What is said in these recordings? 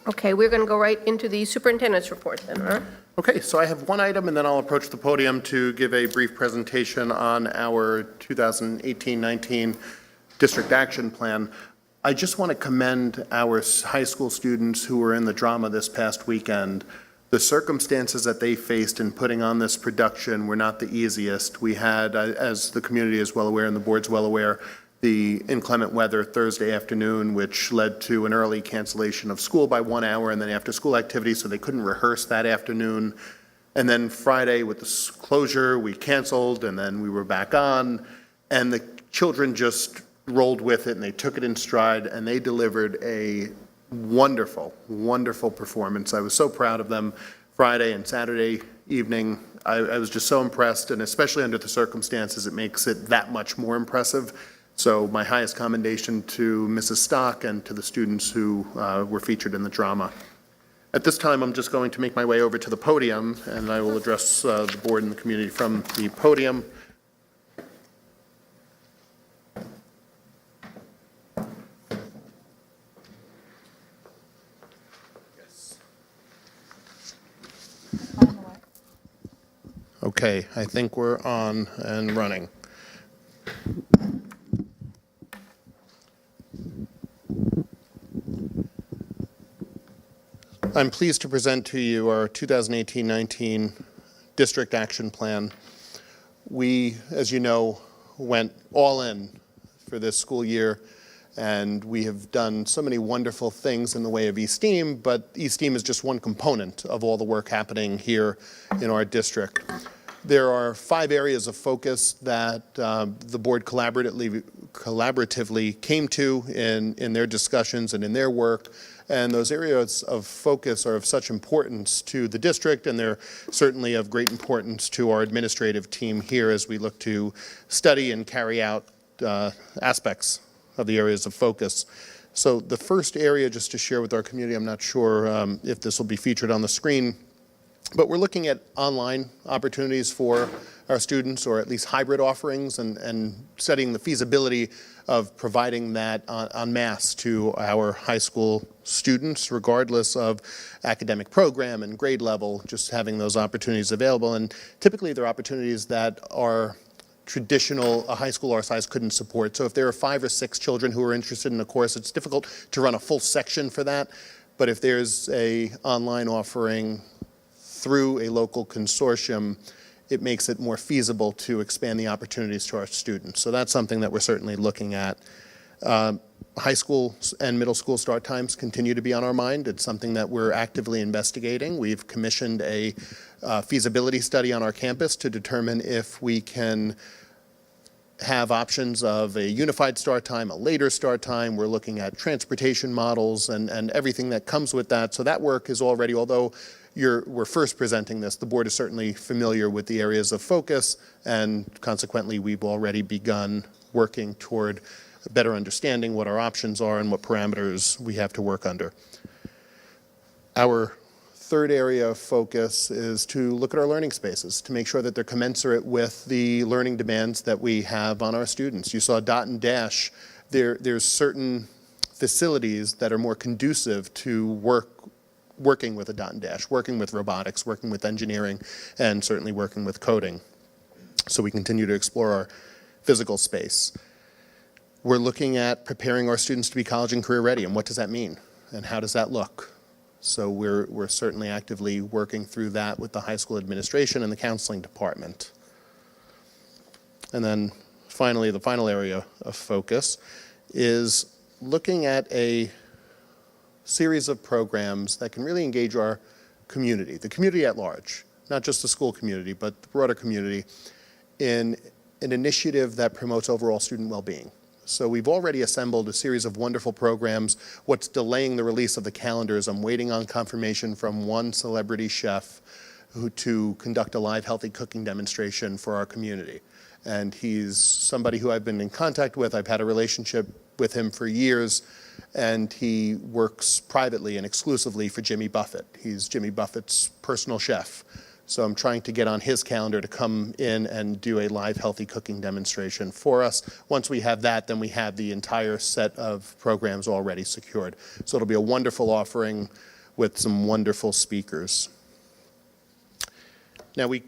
Okay, we're going to go right into the superintendent's report then, huh? Okay, so I have one item, and then I'll approach the podium to give a brief presentation on our 2018-19 district action plan. I just want to commend our high school students who were in the drama this past weekend. The circumstances that they faced in putting on this production were not the easiest. We had, as the community is well aware and the board's well aware, the inclement weather Thursday afternoon, which led to an early cancellation of school by 1 hour and then after-school activities, so they couldn't rehearse that afternoon. And then Friday with the closure, we canceled, and then we were back on, and the children just rolled with it, and they took it in stride, and they delivered a wonderful, wonderful performance. I was so proud of them Friday and Saturday evening. I was just so impressed, and especially under the circumstances, it makes it that much more impressive. So my highest commendation to Mrs. Stock and to the students who were featured in the drama. At this time, I'm just going to make my way over to the podium, and I will address the board and the community from the podium. Okay, I think we're on and running. I'm pleased to present to you our 2018-19 district action plan. We, as you know, went all in for this school year, and we have done so many wonderful things in the way of eSTEAM, but eSTEAM is just one component of all the work happening here in our district. There are 5 areas of focus that the board collaboratively came to in their discussions and in their work. And those areas of focus are of such importance to the district, and they're certainly of great importance to our administrative team here as we look to study and carry out aspects of the areas of focus. So the first area, just to share with our community, I'm not sure if this will be featured on the screen, but we're looking at online opportunities for our students, or at least hybrid offerings, and studying the feasibility of providing that en masse to our high school students, regardless of academic program and grade level, just having those opportunities available. And typically they're opportunities that are traditional, a high school our size couldn't support. So if there are 5 or 6 children who are interested in a course, it's difficult to run a full section for that. But if there's a online offering through a local consortium, it makes it more feasible to expand the opportunities to our students. So that's something that we're certainly looking at. High school and middle school start times continue to be on our mind. It's something that we're actively investigating. We've commissioned a feasibility study on our campus to determine if we can have options of a unified start time, a later start time. We're looking at transportation models and everything that comes with that. So that work is already, although we're first presenting this, the board is certainly familiar with the areas of focus, and consequently we've already begun working toward better understanding what our options are and what parameters we have to work under. Our third area of focus is to look at our learning spaces to make sure that they're commensurate with the learning demands that we have on our students. You saw Dot and Dash. There's certain facilities that are more conducive to working with a Dot and Dash, working with robotics, working with engineering, and certainly working with coding. So we continue to explore our physical space. We're looking at preparing our students to be college and career ready, and what does that mean, and how does that look? So we're certainly actively working through that with the high school administration and the counseling department. And then finally, the final area of focus is looking at a series of programs that can really engage our community, the community at large, not just the school community, but the broader community, in an initiative that promotes overall student well-being. So we've already assembled a series of wonderful programs. What's delaying the release of the calendar is I'm waiting on confirmation from one celebrity chef to conduct a live healthy cooking demonstration for our community. And he's somebody who I've been in contact with. I've had a relationship with him for years, and he works privately and exclusively for Jimmy Buffett. He's Jimmy Buffett's personal chef. So I'm trying to get on his calendar to come in and do a live healthy cooking demonstration for us. Once we have that, then we have the entire set of programs already secured. So it'll be a wonderful offering with some wonderful speakers. Now, we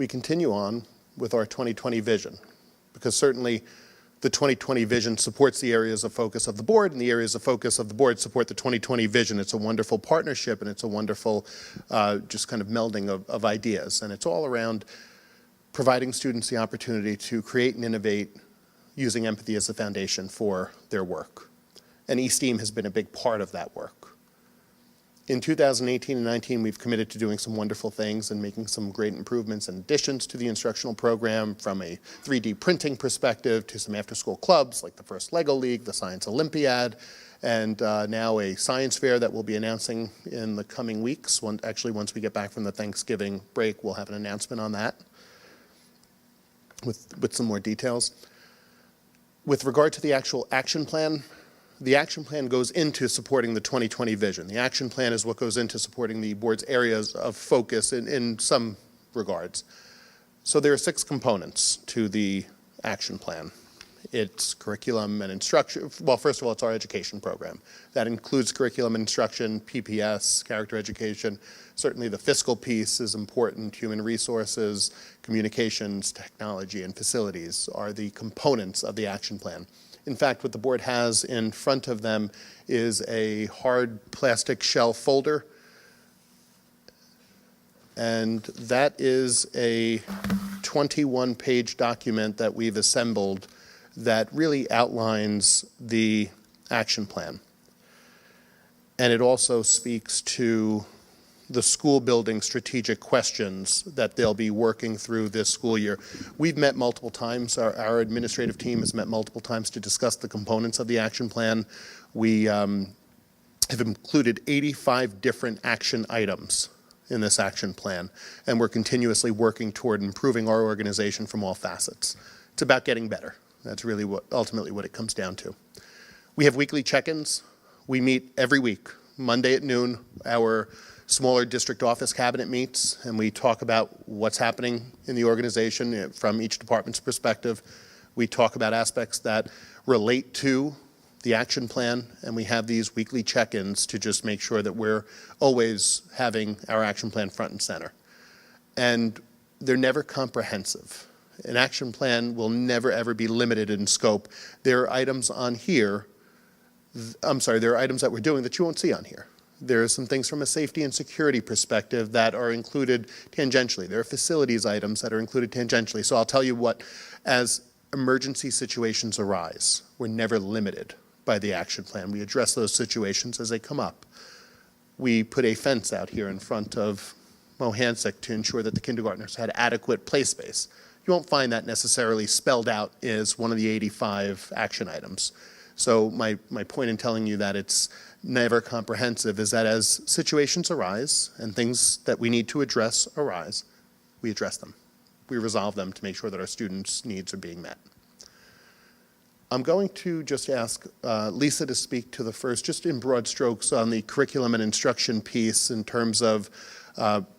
continue on with our 2020 vision, because certainly the 2020 vision supports the areas of focus of the board, and the areas of focus of the board support the 2020 vision. It's a wonderful partnership, and it's a wonderful just kind of melding of ideas. And it's all around providing students the opportunity to create and innovate using empathy as the foundation for their work. And eSTEAM has been a big part of that work. In 2018 and 19, we've committed to doing some wonderful things and making some great improvements and additions to the instructional program, from a 3D printing perspective to some after-school clubs like the first Lego League, the Science Olympiad, and now a science fair that we'll be announcing in the coming weeks. Actually, once we get back from the Thanksgiving break, we'll have an announcement on that with some more details. With regard to the actual action plan, the action plan goes into supporting the 2020 vision. The action plan is what goes into supporting the board's areas of focus in some regards. So there are 6 components to the action plan. It's curriculum and instruction. Well, first of all, it's our education program. That includes curriculum and instruction, PPS, character education. Certainly the fiscal piece is important. Human resources, communications, technology, and facilities are the components of the action plan. In fact, what the board has in front of them is a hard plastic shell folder, and that is a 21-page document that we've assembled that really outlines the action plan. And it also speaks to the school building strategic questions that they'll be working through this school year. We've met multiple times. Our administrative team has met multiple times to discuss the components of the action plan. We have included 85 different action items in this action plan, and we're continuously working toward improving our organization from all facets. It's about getting better. That's really ultimately what it comes down to. We have weekly check-ins. We meet every week, Monday at noon. Our smaller district office cabinet meets, and we talk about what's happening in the organization from each department's perspective. We talk about aspects that relate to the action plan, and we have these weekly check-ins to just make sure that we're always having our action plan front and center. And they're never comprehensive. An action plan will never, ever be limited in scope. There are items on here, there are items that we're doing that you won't see on here. There are some things from a safety and security perspective that are included tangentially. There are facilities items that are included tangentially. So I'll tell you what, as emergency situations arise, we're never limited by the action plan. We address those situations as they come up. We put a fence out here in front of Mohansick to ensure that the kindergartners had adequate play space. You won't find that necessarily spelled out as one of the 85 action items. So my point in telling you that it's never comprehensive is that as situations arise and things that we need to address arise, we address them. We resolve them to make sure that our students' needs are being met. I'm going to just ask Lisa to speak to the first, just in broad strokes, on the curriculum and instruction piece in terms of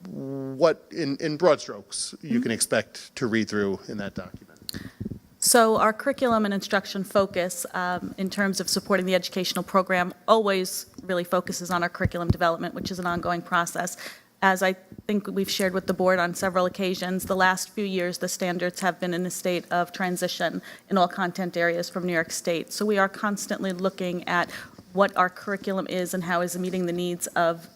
what, in broad strokes, you can expect to read through in that document. So our curriculum and instruction focus in terms of supporting the educational program always really focuses on our curriculum development, which is an ongoing process. As I think we've shared with the board on several occasions, the last few years the standards have been in a state of transition in all content areas from New York State. So we are constantly looking at what our curriculum is and how is it meeting the needs of,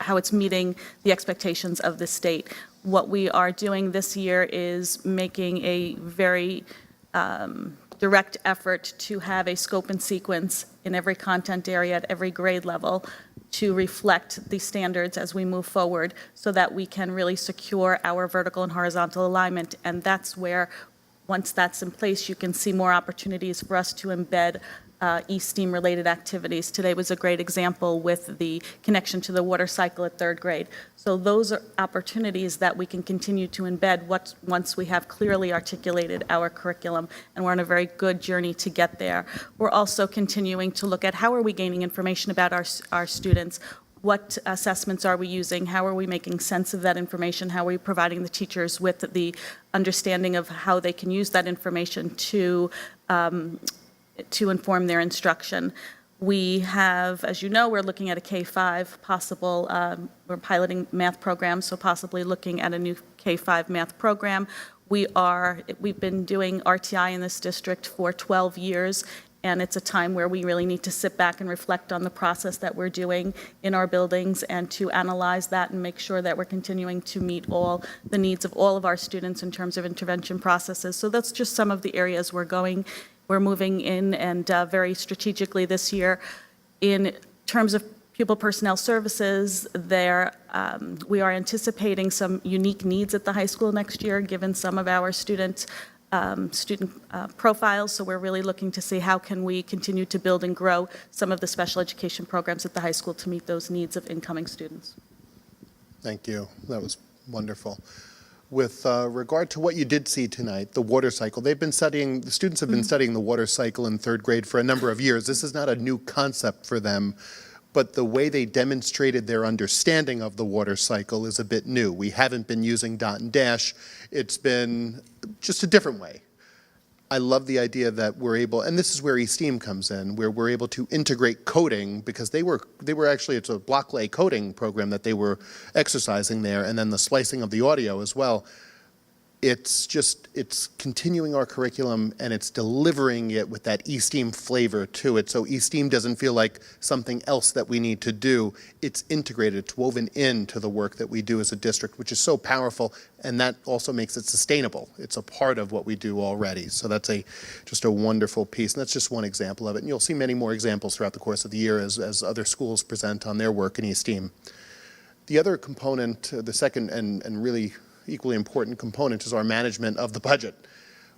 how it's meeting the expectations of the state. What we are doing this year is making a very direct effort to have a scope and sequence in every content area at every grade level to reflect the standards as we move forward so that we can really secure our vertical and horizontal alignment. And that's where, once that's in place, you can see more opportunities for us to embed eSTEAM related activities. Today was a great example with the connection to the water cycle at 3rd grade. So those are opportunities that we can continue to embed once we have clearly articulated our curriculum, and we're on a very good journey to get there. We're also continuing to look at how are we gaining information about our students, what assessments are we using, how are we making sense of that information, how are we providing the teachers with the understanding of how they can use that information to inform their instruction. We have, as you know, we're looking at a K-5 possible, we're piloting math programs, so possibly looking at a new K-5 math program. We've been doing RTI in this district for 12 years, and it's a time where we really need to sit back and reflect on the process that we're doing in our buildings and to analyze that and make sure that we're continuing to meet all the needs of all of our students in terms of intervention processes. So that's just some of the areas we're moving in, and very strategically this year. In terms of pupil personnel services, we are anticipating some unique needs at the high school next year, given some of our student profiles. So we're really looking to see how can we continue to build and grow some of the special education programs at the high school to meet those needs of incoming students. Thank you. That was wonderful. With regard to what you did see tonight, the water cycle, the students have been studying the water cycle in third grade for a number of years. This is not a new concept for them, but the way they demonstrated their understanding of the water cycle is a bit new. We haven't been using dot and dash. It's been just a different way. I love the idea that we're able, and this is where eSTEAM comes in, where we're able to integrate coding, because they were actually, it's a block lay coding program that they were exercising there, and then the splicing of the audio as well. It's continuing our curriculum, and it's delivering it with that eSTEAM flavor to it. So eSTEAM doesn't feel like something else that we need to do. It's integrated, it's woven into the work that we do as a district, which is so powerful, and that also makes it sustainable. It's a part of what we do already. So that's just a wonderful piece, and that's just one example of it. And you'll see many more examples throughout the course of the year as other schools present on their work in eSTEAM. The other component, the second and really equally important component, is our management of the budget.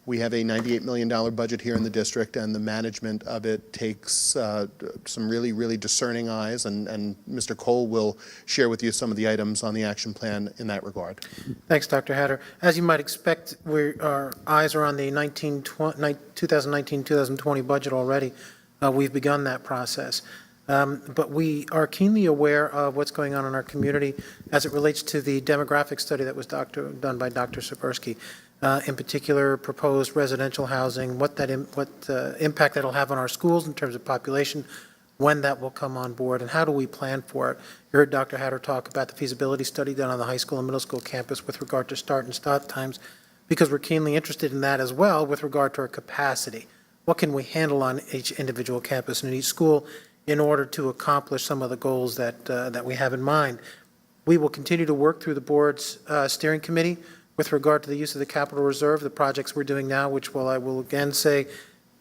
We have a $98 million budget here in the district, and the management of it takes some really, really discerning eyes, and Mr. Cole will share with you some of the items on the action plan in that regard. Thanks, Dr. Hatter. As you might expect, our eyes are on the 2019-2020 budget already. We've begun that process. But we are keenly aware of what's going on in our community as it relates to the demographic study that was done by Dr. Sikorski. In particular, proposed residential housing, what impact that'll have on our schools in terms of population, when that will come on board, and how do we plan for it. You heard Dr. Hatter talk about the feasibility study done on the high school and middle school campus with regard to start and stop times, because we're keenly interested in that as well with regard to our capacity. What can we handle on each individual campus and in each school in order to accomplish some of the goals that we have in mind? We will continue to work through the board's steering committee with regard to the use of the capital reserve, the projects we're doing now, which I will again say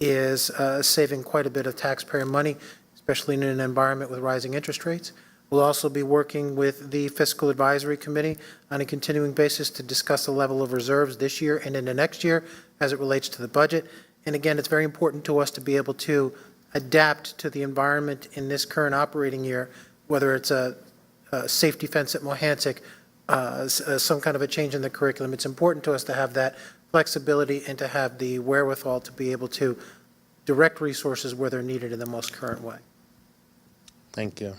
is saving quite a bit of taxpayer money, especially in an environment with rising interest rates. We'll also be working with the Fiscal Advisory Committee on a continuing basis to discuss the level of reserves this year and into next year as it relates to the budget. And again, it's very important to us to be able to adapt to the environment in this current operating year, whether it's a safety fence at Mohansick, some kind of a change in the curriculum. It's important to us to have that flexibility and to have the wherewithal to be able to direct resources where they're needed in the most current way. Thank you.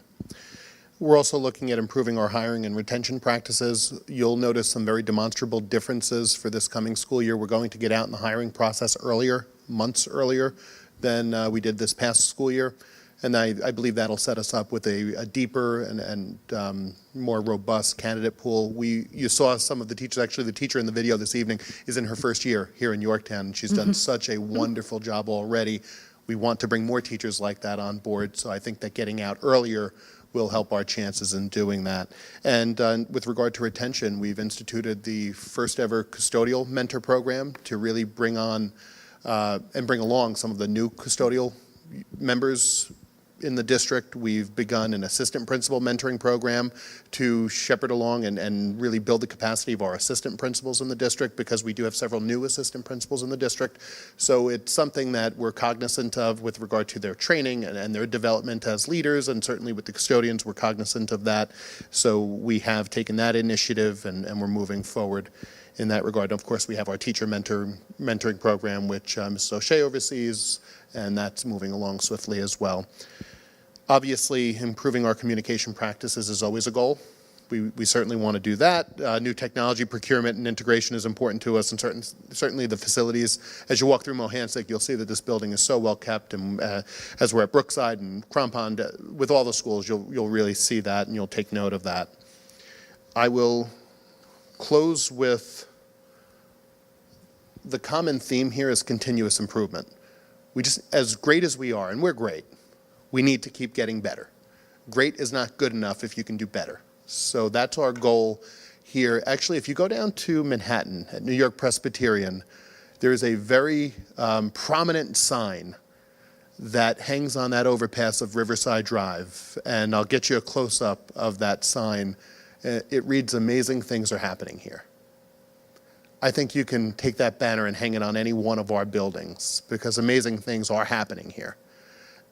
We're also looking at improving our hiring and retention practices. You'll notice some very demonstrable differences for this coming school year. We're going to get out in the hiring process earlier, months earlier, than we did this past school year. And I believe that'll set us up with a deeper and more robust candidate pool. You saw some of the teachers, actually the teacher in the video this evening is in her first year here in Yorktown, and she's done such a wonderful job already. We want to bring more teachers like that on board, so I think that getting out earlier will help our chances in doing that. And with regard to retention, we've instituted the first ever custodial mentor program to really bring on and bring along some of the new custodial members in the district. We've begun an assistant principal mentoring program to shepherd along and really build the capacity of our assistant principals in the district, because we do have several new assistant principals in the district. So it's something that we're cognizant of with regard to their training and their development as leaders, and certainly with the custodians, we're cognizant of that. So we have taken that initiative and we're moving forward in that regard. And of course, we have our teacher mentoring program, which Mrs. O'Shea oversees, and that's moving along swiftly as well. Obviously, improving our communication practices is always a goal. we certainly want to do that. New technology procurement and integration is important to us, and certainly the facilities. As you walk through Mohansick, you'll see that this building is so well kept, and as we're at Brookside and Crampon, with all the schools, you'll really see that, and you'll take note of that. I will close with the common theme here is continuous improvement. We just, as great as we are, and we're great, we need to keep getting better. Great is not good enough if you can do better. So that's our goal here. Actually, if you go down to Manhattan at New York Presbyterian, there is a very prominent sign that hangs on that overpass of Riverside Drive, and I'll get you a close-up of that sign. It reads, "Amazing things are happening here." I think you can take that banner and hang it on any one of our buildings, because amazing things are happening here.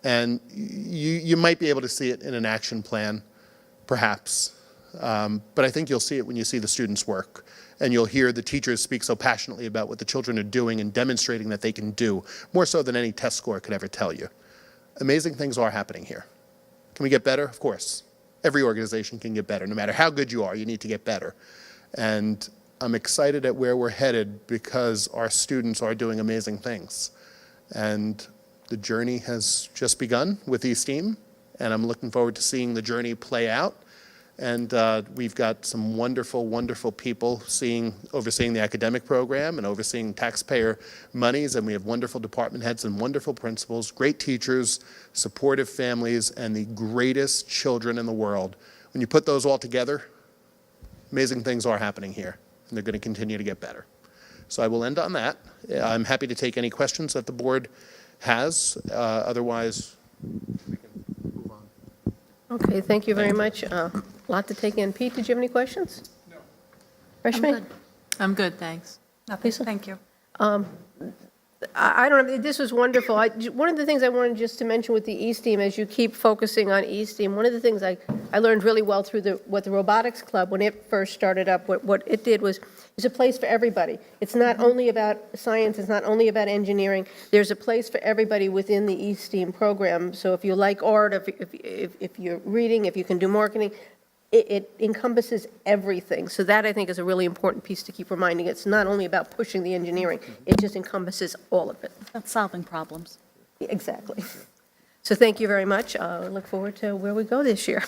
And you might be able to see it in an action plan, perhaps, but I think you'll see it when you see the students' work, and you'll hear the teachers speak so passionately about what the children are doing and demonstrating that they can do, more so than any test score could ever tell you. Amazing things are happening here. Can we get better? Of course. Every organization can get better. No matter how good you are, you need to get better. And I'm excited at where we're headed because our students are doing amazing things. And the journey has just begun with eSTEAM, and I'm looking forward to seeing the journey play out. And we've got some wonderful, wonderful people overseeing the academic program and overseeing taxpayer monies, and we have wonderful department heads and wonderful principals, great teachers, supportive families, and the greatest children in the world. When you put those all together, amazing things are happening here, and they're going to continue to get better. So I will end on that. I'm happy to take any questions that the board has. Otherwise, we can move on. Okay, thank you very much. A lot to take in. Pete, did you have any questions? No. Rashmi? I'm good, thanks. Lisa? Thank you. I don't know, this was wonderful. One of the things I wanted just to mention with the eSTEAM, as you keep focusing on eSTEAM, one of the things I learned really well through what the Robotics Club, when it first started up, what it did was, it's a place for everybody. It's not only about science, it's not only about engineering. There's a place for everybody within the eSTEAM program. So if you like art, if you're reading, if you can do marketing, it encompasses everything. So that, I think, is a really important piece to keep reminding. It's not only about pushing the engineering, it just encompasses all of it. That's solving problems. Exactly. So thank you very much. I look forward to where we go this year.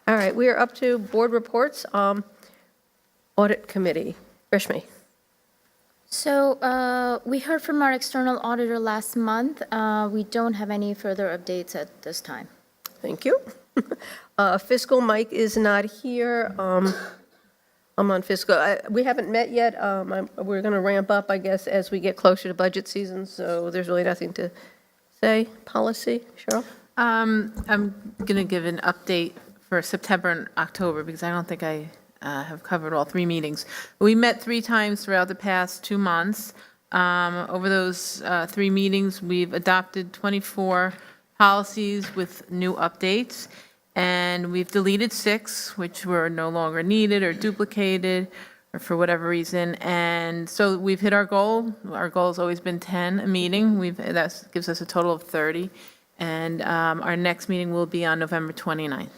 All right, we are up to board reports. Audit Committee. Rashmi. So we heard from our external auditor last month. We don't have any further updates at this time. Thank you. Fiscal, Mike is not here. I'm on fiscal. We haven't met yet. We're going to ramp up, I guess, as we get closer to budget season, so there's really nothing to say. Policy, Cheryl? I'm going to give an update for September and October because I don't think I have covered all 3 meetings. We met 3 times throughout the past 2 months. Over those 3 meetings, we've adopted 24 policies with new updates, and we've deleted 6, which were no longer needed or duplicated or for whatever reason. And so we've hit our goal. Our goal has always been 10 a meeting. That gives us a total of 30. And our next meeting will be on November 29th.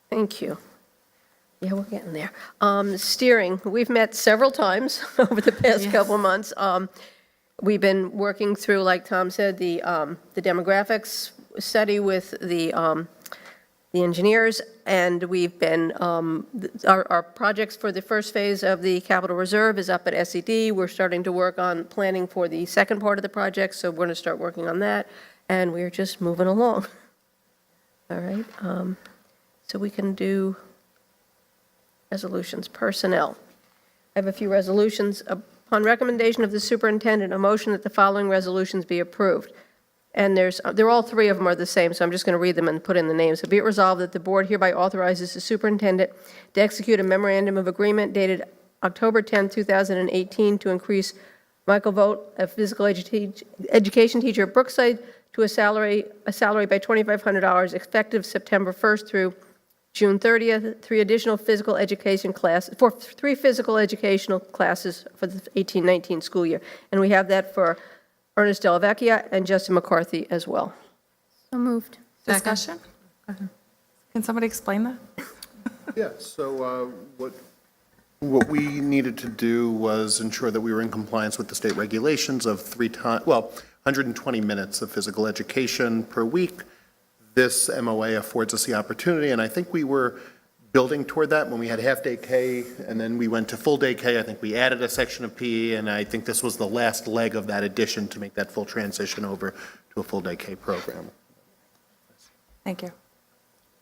Thank you. Yeah, we're getting there. Steering, we've met several times over the past couple months. We've been working through, like Tom said, the demographics study with the engineers, and we've been, our projects for the first phase of the capital reserve is up at SED. We're starting to work on planning for the second part of the project, so we're going to start working on that, and we're just moving along. All right, so we can do resolutions. Personnel. I have a few resolutions. Upon recommendation of the superintendent, a motion that the following resolutions be approved. And they're all 3 of them are the same, so I'm just going to read them and put in the names. So be it resolved that the board hereby authorizes the superintendent to execute a memorandum of agreement dated October 10, 2018, to increase Michael Vogt, a physical education teacher at Brookside, to a salary by $2,500 effective September 1st through June 30th. 3 additional physical education classes, for 3 physical educational classes for the 18-19 school year, and we have that for Ernest Della Vecchia and Justin McCarthy as well. So moved. Discussion? Can somebody explain that? Yeah, so what we needed to do was ensure that we were in compliance with the state regulations of 120 minutes of physical education per week. This MOA affords us the opportunity, and I think we were building toward that when we had half-day K, and then we went to full-day K. I think we added a section of PE, and I think this was the last leg of that addition to make that full transition over to a full-day K program. Thank you.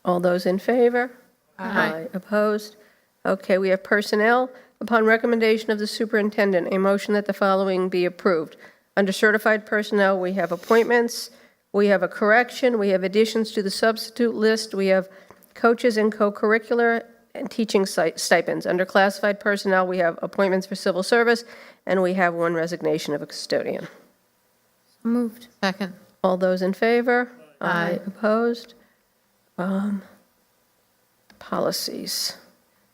All those in favor? Aye. Opposed? Okay, we have personnel. Upon recommendation of the superintendent, a motion that the following be approved. Under certified personnel, we have appointments, we have a correction, we have additions to the substitute list, we have coaches and co-curricular and teaching stipends. Under classified personnel, we have appointments for civil service, and we have one resignation of a custodian. Moved. Second. All those in favor? Aye. Opposed? Policies.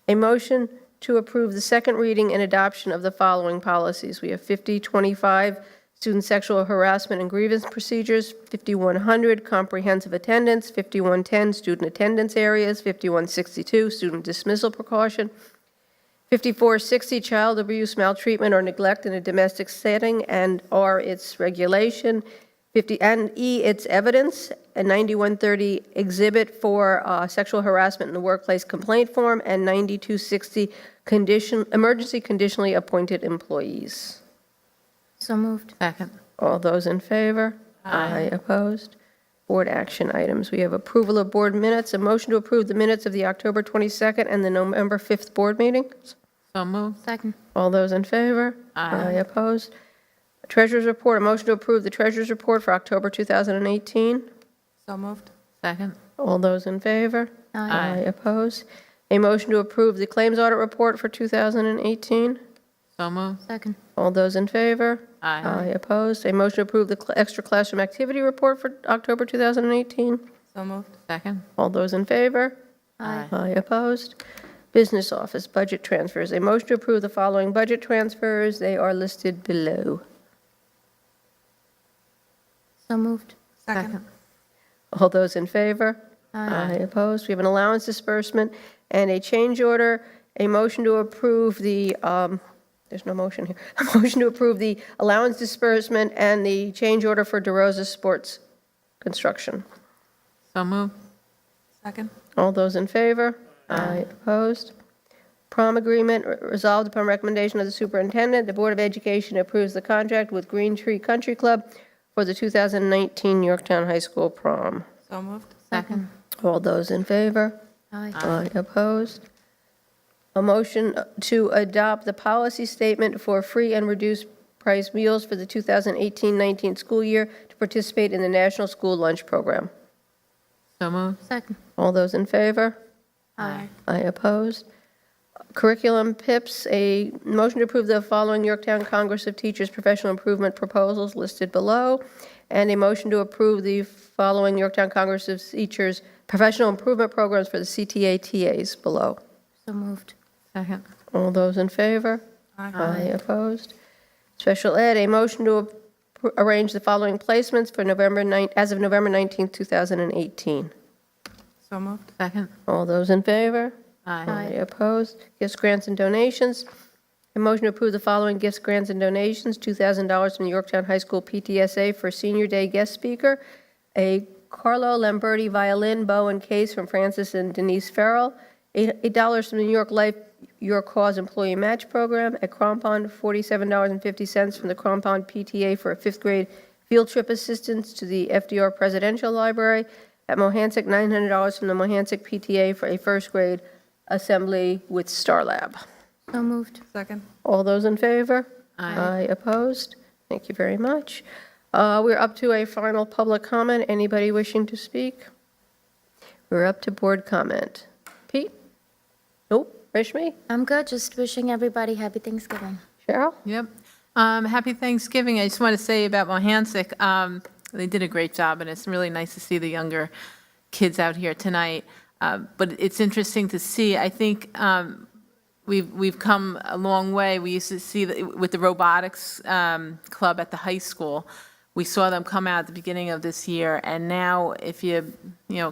A motion to approve the second reading and adoption of the following policies. We have 5025, student sexual harassment and grievance procedures, 5100, comprehensive attendance, 5110, student attendance areas, 5162, student dismissal precaution, 5460, child abuse, maltreatment, or neglect in a domestic setting and/or its regulation, and E, its evidence, and 9130, exhibit for sexual harassment in the workplace complaint form, and 9260, emergency conditionally appointed employees. So moved. Second. All those in favor? Aye. Opposed? Board action items. We have approval of board minutes, a motion to approve the minutes of the October 22nd and the November 5th board meetings. So moved. Second. All those in favor? Aye. Opposed? Treasurer's report, a motion to approve the treasurer's report for October 2018. So moved. Second. All those in favor? Aye. Opposed? A motion to approve the claims audit report for 2018. So moved. Second. All those in favor? Aye. Opposed? A motion to approve the extra classroom activity report for October 2018. So moved. Second. All those in favor? Aye. Opposed? Business office budget transfers. A motion to approve the following budget transfers. They are listed below. So moved. Second. All those in favor? Aye. Opposed? We have an allowance disbursement and a change order. A motion to approve the, there's no motion here. A motion to approve the allowance disbursement and the change order for DeRosa Sports Construction. So moved. Second. All those in favor? Opposed? Prom agreement, resolved upon recommendation of the superintendent, the Board of Education approves the contract with Green Tree Country Club for the 2019 Yorktown High School prom. So moved. Second. All those in favor? Aye. Opposed? A motion to adopt the policy statement for free and reduced price meals for the 2018-19 school year to participate in the National School Lunch Program. So moved. Second. All those in favor? Aye. Opposed? Curriculum PIPs, a motion to approve the following Yorktown Congress of Teachers professional improvement proposals listed below, and a motion to approve the following Yorktown Congress of Teachers professional improvement programs for the CTA TAs below. So moved. Second. All those in favor? Opposed? Special ed, a motion to arrange the following placements for as of November 19th, 2018. So moved. Second. All those in favor? Aye. Opposed? Gifts, grants, and donations. A motion to approve the following gifts, grants, and donations. $2,000 from the Yorktown High School PTSA for Senior Day guest speaker. A Carlo Lamberti violin, bow, and case from Francis and Denise Farrell. $8 from the New York Life Your Cause Employee Match Program. At Crampon, $47.50 from the Crampon PTA for a 5th grade field trip assistance to the FDR Presidential Library. At Mohansick, $900 from the Mohansick PTA for a 1st grade assembly with Star Lab. So moved. Second. All those in favor? Aye. Opposed? Thank you very much. We're up to a final public comment. Anybody wishing to speak? We're up to board comment. Pete? Nope. Rishmi? I'm good. Just wishing everybody happy Thanksgiving. Cheryl? Yep. Happy Thanksgiving. I just want to say about Mohansick, they did a great job, and it's really nice to see the younger kids out here tonight. But it's interesting to see, I think we've come a long way. We used to see with the robotics club at the high school, we saw them come out at the beginning of this year, and now if you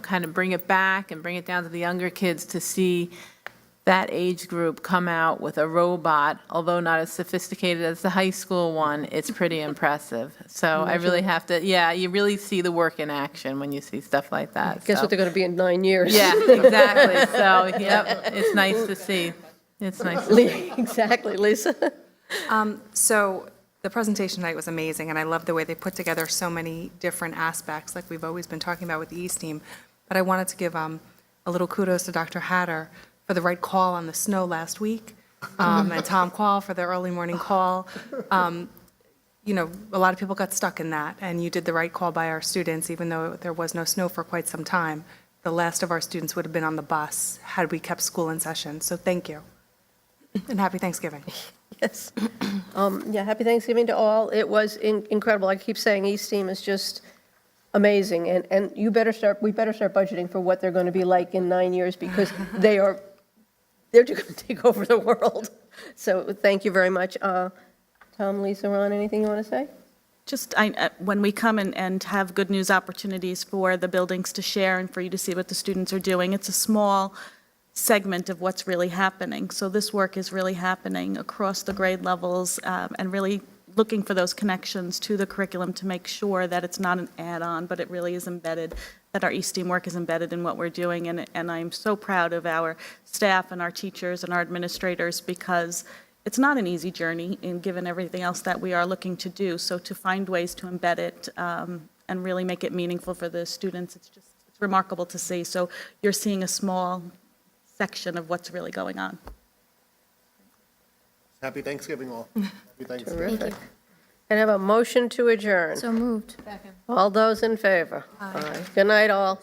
kind of bring it back and bring it down to the younger kids to see that age group come out with a robot, although not as sophisticated as the high school one, it's pretty impressive. So I really have to, yeah, you really see the work in action when you see stuff like that. Guess so. what they're going to be in 9 years? Yeah, exactly. So, yep, it's nice to see. It's nice to see. Exactly, Lisa. So the presentation tonight was amazing, and I love the way they put together so many different aspects, like we've always been talking about with the East team. But I wanted to give a little kudos to Dr. Hatter for the right call on the snow last week, and Tom Quall for the early morning call. You know, a lot of people got stuck in that, and you did the right call by our students, even though there was no snow for quite some time. The last of our students would have been on the bus had we kept school in session, so thank you. And happy Thanksgiving. Yes. Yeah, happy Thanksgiving to all. It was incredible. I keep saying East Team is just amazing, and we better start budgeting for what they're going to be like in 9 years, because they're going to take over the world. So thank you very much. Tom, Lisa, Ron, anything you want to say? Just, when we come and have good news opportunities for the buildings to share and for you to see what the students are doing, it's a small segment of what's really happening. So this work is really happening across the grade levels, and really looking for those connections to the curriculum to make sure that it's not an add-on, but it really is embedded, that our East Team work is embedded in what we're doing. And I'm so proud of our staff and our teachers and our administrators, because it's not an easy journey, and given everything else that we are looking to do. So to find ways to embed it and really make it meaningful for the students, it's remarkable to see. So you're seeing a small section of what's really going on. Happy Thanksgiving, all. Happy Thanksgiving. Terrific. Can I have a motion to adjourn? So moved. All those in favor? Aye. Good night, all.